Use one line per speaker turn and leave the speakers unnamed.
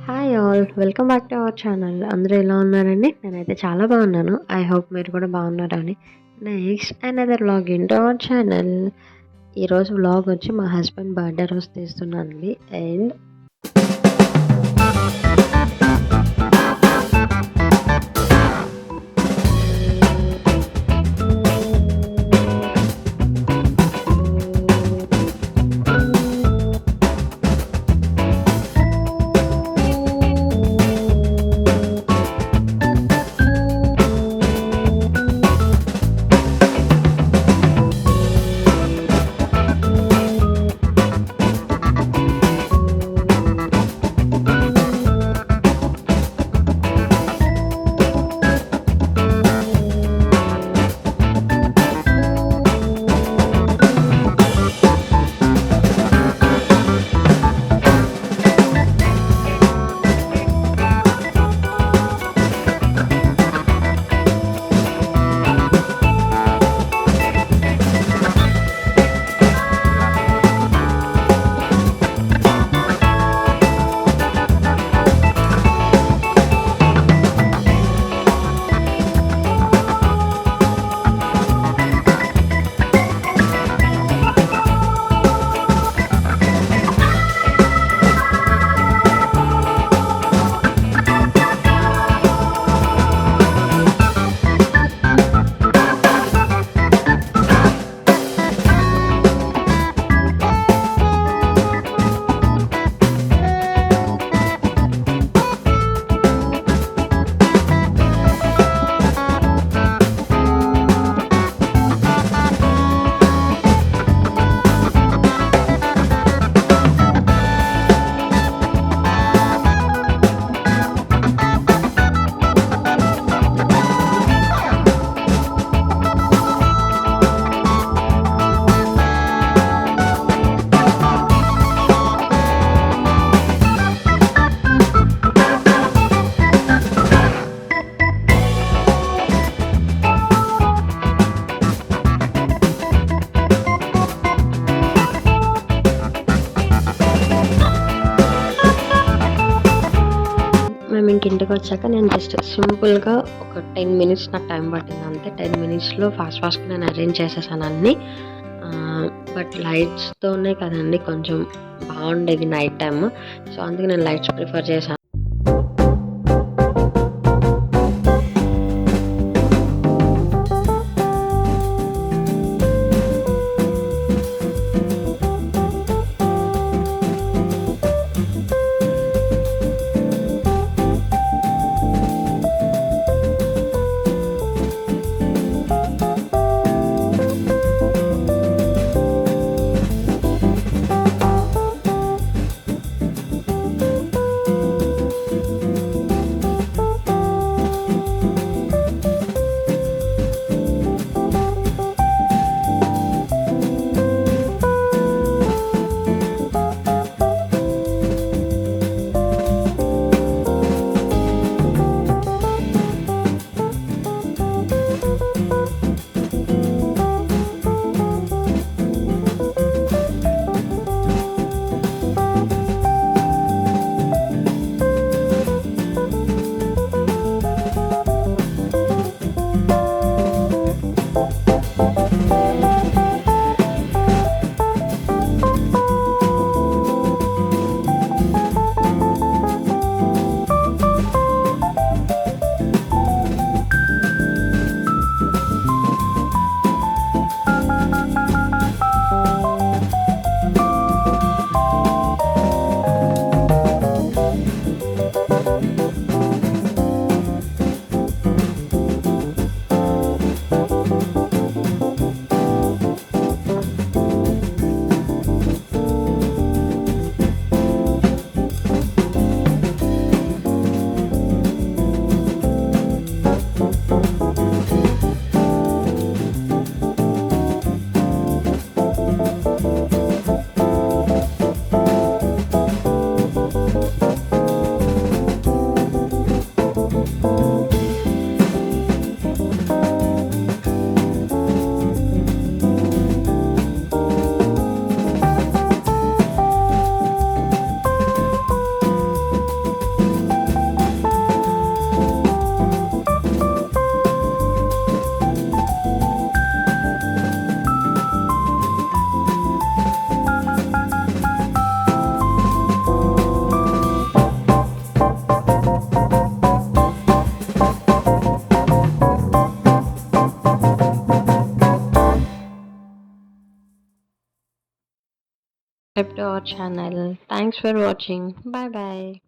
Hi all, welcome back to our channel. అందరూ ఎలా ఉన్నారండి? నేనైతే చాలా బాగున్నాను. ఐ హోప్ మీరు కూడా బాగున్నారని. Next another vlog in to our channel. ఈరోజు వ్లాగ్ వచ్చి మా హస్బెండ్ బర్త్డే రోజు తీస్తున్నానండి. అండ్ మేము ఇంటికి వచ్చాక నేను జస్ట్ సింపుల్గా ఒక 10 మినిట్స్ నాకు టైం పట్టింది అంతే. 10 మినిట్స్లో ఫాస్ట్గా నేను అరేంజ్ చేసేసాను అన్నీ. బట్ లైట్స్తోనే కదండి కొంచెం బాగుండేది నైట్ టైమ్. సో అందుకే నేను లైట్స్ ప్రిఫర్ చేశాను. subscribe to our channel. Thanks for watching. Bye bye.